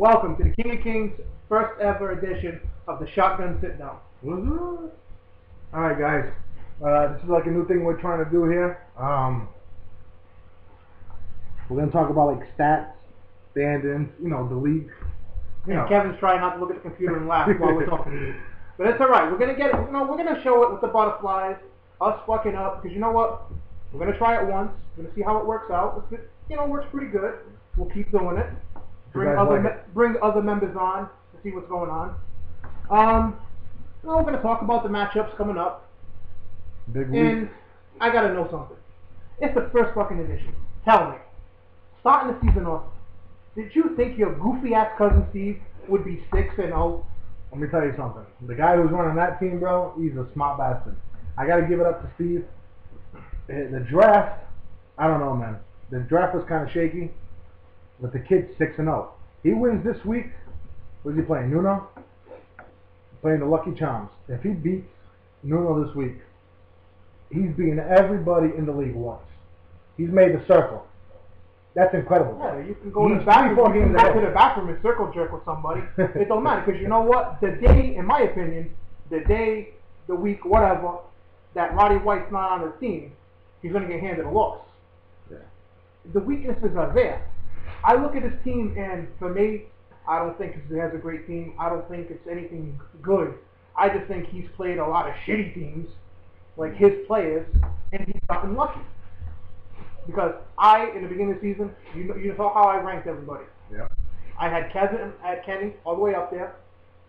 Welcome to the King of Kings first ever edition of the Shotgun Sit Down. Alright guys, this is like a new thing we're trying to do here. We're going to talk about like stats, stand-ins, the league. And Kevin's trying not to look at the computer and laugh while we're talking to you. But it's alright, we're going to get it, we're going to show it with the butterflies, us fucking up, because you know what? We're going to try it once, we're going to see how it works out. If it, works pretty good, we'll keep doing it. Bring other members on to see what's going on. We're going to talk about the matchups coming up. Big week. And I got to know something. It's the first fucking edition. Tell me, starting the season off, did you think your goofy-ass cousin Steve would be 6-0? Let me tell you something. The guy who's running that team, bro, he's a smart bastard. I got to give it up to Steve. The draft, I don't know, man. The draft was kind of shaky. But the kid's 6-0. He wins this week. Who's he playing? Nuno? Playing the Lucky Charms. If he beats Nuno this week, he's beaten everybody in the league once. He's made the circle. That's incredible. Yeah, you can go to the bathroom. You can go to the bathroom and circle jerk with somebody. It don't matter because you know what? The day, in my opinion, the week, whatever, that Roddy White's not on his team, he's going to get handed a loss. Yeah. The weaknesses are there. I look at his team, and for me, I don't think he has a great team. I don't think it's anything good. I just think he's played a lot of shitty teams, like his players, and he's gotten lucky. Because in the beginning of the season, you saw how I ranked everybody. Yeah. I had Kenny all the way up there.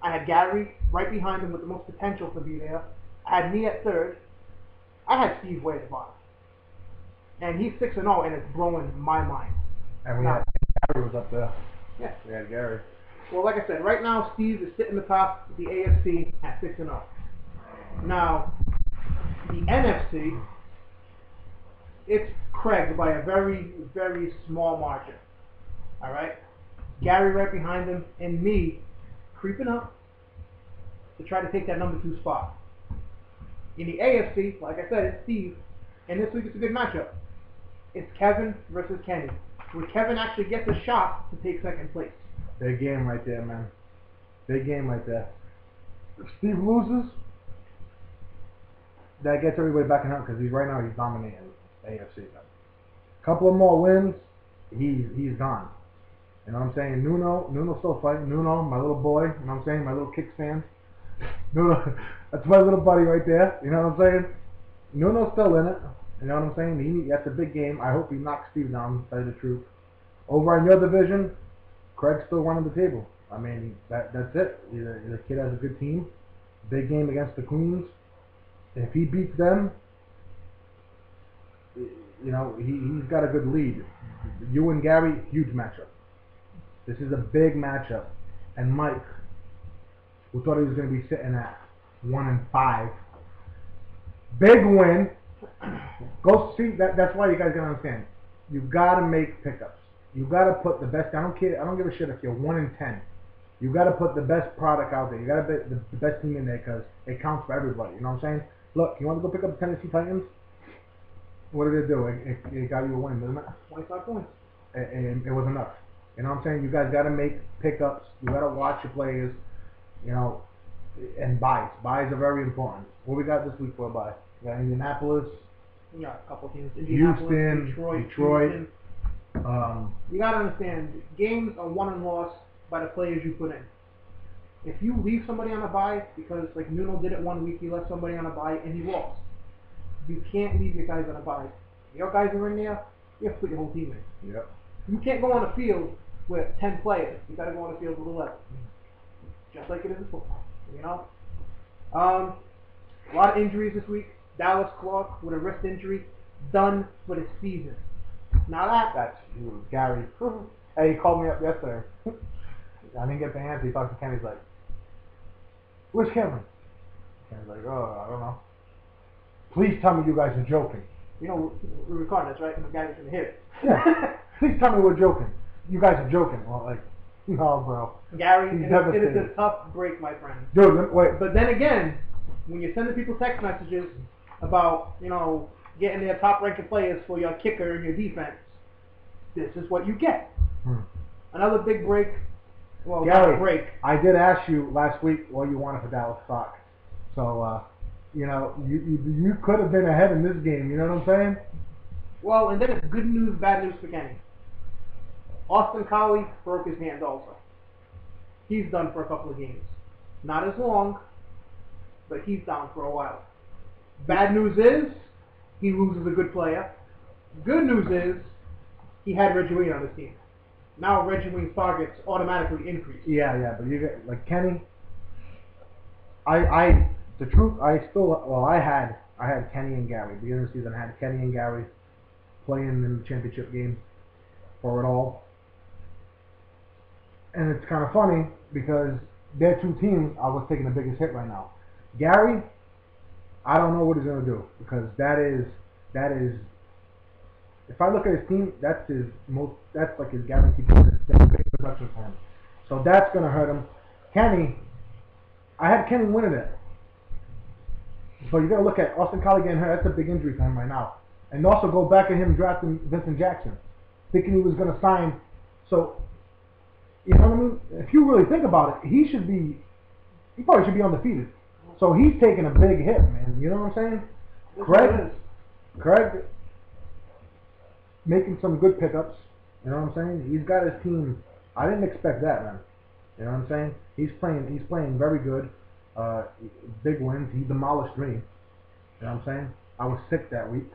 I had Gary right behind him with the most potential to be there. I had me at third. I had Steve way at the bottom. And he's 6-0, and it's blowing my mind. And we had Gary was up there. Yeah. We had Gary. Well, like I said, right now Steve is sitting atop the AFC at 6-0. Now, the NFC, it's Craig by a very, very small margin. All right? Gary right behind him, and me creeping up to try to take that number 2 spot. In the AFC, like I said, it's Steve, and this week it's a good matchup. It's Kevin versus Kenny, where Kevin actually gets a shot to take second place. Big game right there, man. Big game right there. If Steve loses, that gets everybody back in up because right now he's dominating AFC. Man. Couple of more wins, he's gone. You know what I'm saying? Nuno's still fighting. Nuno, my little boy. You know what I'm saying? My little Kicks fan. Nuno, that's my little buddy right there. You know what I'm saying? Nuno's still in it. You know what I'm saying? That's a big game. I hope he knocks Steve down, to tell you the truth. Over in your division, Craig's still running the table. I mean, that's it. The kid has a good team. Big game against the Queens. If he beats them, he's got a good lead. You and Gary, huge matchup. This is a big matchup. And Mike, who thought he was going to be sitting at 1-5, big win. Go see that's why you guys gotta understand. You gotta make pickups. You gotta put the best. I don't care. I don't give a shit if you're 1-10. You gotta put the best product out there. You gotta put the best team in there because it counts for everybody. You know what I'm saying? Look, you want to go pick up the Tennessee Titans? What did it do? It got you a win, didn't it? 25 points. And it was enough. You know what I'm saying? You guys gotta make pickups. You gotta watch your players. And buys. Buys are very important. What we got this week for a buy? We got Indianapolis. We got a couple teams. Houston, Detroit. Houston. You gotta understand, games are won and lost by the players you put in. If you leave somebody on a bye, because like Nuno did it one week, he left somebody on a bye and he lost. You can't leave your guys on a bye. Your guys are in there, you have to put your whole team in. Yep. You can't go on a field with 10 players. You gotta go on a field with 11. Just like it is in football. A lot of injuries this week. Dallas Clark with a wrist injury, done for the season. Now that's huge. Gary. Hey, he called me up yesterday. I didn't get the answer. He talked to Kenny. He's like, "Where's Kevin?" Kenny's like, "Oh, I don't know." Please tell me you guys are joking. We're recording this, right? And the guys are gonna hear it. Yeah. Please tell me we're joking. You guys are joking. Well, like, no, bro. Gary, it is a tough break, my friend. Dude, wait. But then again, when you're sending people text messages about, getting their top-ranking players for your kicker and your defense, this is what you get. Another big break Well, Gary, not a break. I did ask you last week what you wanted for Dallas Clark. So, you could have been ahead in this game. You know what I'm saying? Well, and then it's good news, bad news for Kenny. Austin Collie broke his hand also. He's done for a couple of games. Not as long, but he's down for a while. Bad news is he loses a good player. Good news is he had Reggie Wayne on his team. Now Reggie Wayne's targets automatically increase. Yeah, but you get like Kenny. The truth, I had Kenny and Gary. Beginning of the season, I had Kenny and Gary playing in the championship game for it all. And it's kind of funny because their two teams I was taking the biggest hit right now. Gary, I don't know what he's gonna do because that is. If I look at his team, that's like his guaranteed big production for him. So that's gonna hurt him. Kenny, I had Kenny winning it. So you gotta look at Austin Collie getting hurt. That's a big injury for him right now. And also go back at him drafting Vincent Jackson, thinking he was gonna sign. So you know what I mean? If you really think about it, he probably should be undefeated. So he's taking a big hit, man. You know what I'm saying? Craig making some good pickups. You know what I'm saying? He's got his team. I didn't expect that, man. You know what I'm saying? He's playing very good. Big wins. He demolished me. You know what I'm saying? I was sick that week,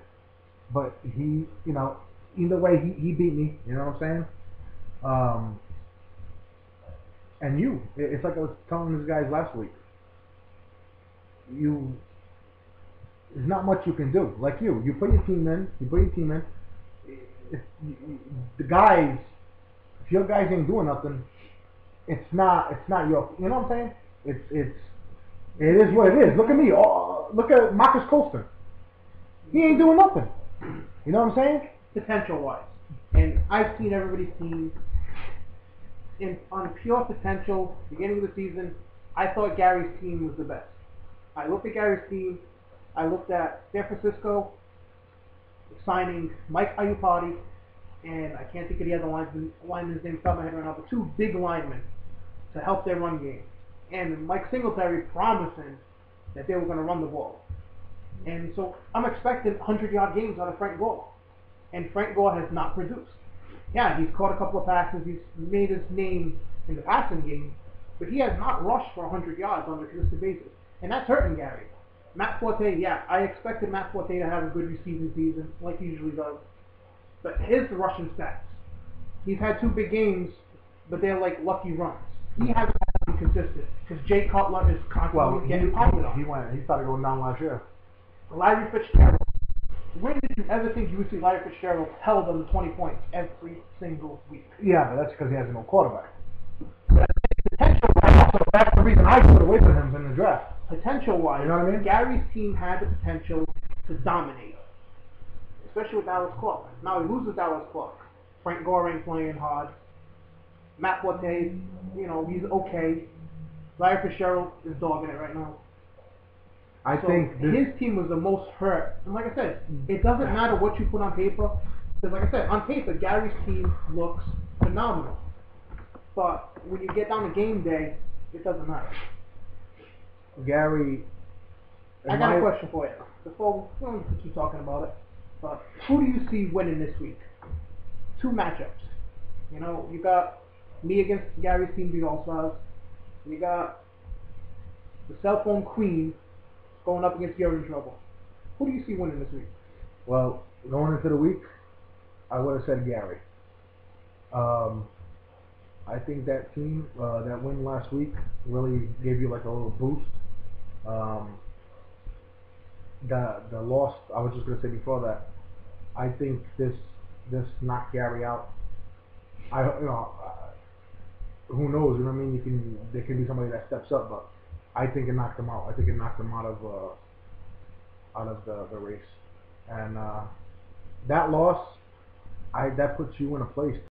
but either way, he beat me. You know what I'm saying? And it's like I was telling these guys last week. There's not much you can do. Like you put your team in. If your guys ain't doing nothing, it's not your. You know what I'm saying? It is what it is. Look at me. Oh, look at Marcus Colston. He ain't doing nothing. You know what I'm saying? Potential-wise, and I've seen everybody's team. On pure potential, beginning of the season, I thought Gary's team was the best. I looked at Gary's team. I looked at San Francisco signing Mike Iupati, and I can't think of the other lineman's name top of my head right now, but two big linemen to help their run game. And Mike Singletary promising that they were going to run the ball. And so I'm expecting 100-yard games out of Frank Gore. And Frank Gore has not produced. Yeah, he's caught a couple of passes. He's made his name in the passing game, but he has not rushed for 100 yards on a consistent basis, and that's hurting Gary. Matt Forte, yeah, I expected Matt Forte to have a good receiving season, like he usually does, but his rushing stats, he's had two big games, but they're like lucky runs. He hasn't been consistent because Jay Cutler is constantly getting pounded on. He started going down last year. Larry Fitzgerald. When did you ever think you would see Larry Fitzgerald held under 20 points every single week? Yeah, but that's because he has no quarterback. Potential-wise, so that's the reason I put away from him in the draft. Potential-wise, you know what I mean? Gary's team had the potential to dominate, especially with Dallas Clark. Now he loses Dallas Clark. Frank Gore ain't playing hard. Matt Forte, he's okay. Larry Fitzgerald is dogging it right now. I think his team was the most hurt. And like I said, it doesn't matter what you put on paper. Because like I said, on paper, Gary's team looks phenomenal. But when you get down to game day, it doesn't matter. Gary, I got a question for you. Before we don't keep talking about it, but who do you see winning this week? Two matchups. You got me against Gary's team, the All-Stars. You got the cell phone queen going up against You're in Trouble. Who do you see winning this week? Well, going into the week, I would have said Gary. I think that team, that win last week, really gave you like a little boost. The loss, I was just going to say before that, I think this knocked Gary out. Who knows? You know what I mean? There can be somebody that steps up, but I think it knocked him out. I think it knocked him out of the race, and that loss, that puts you in a place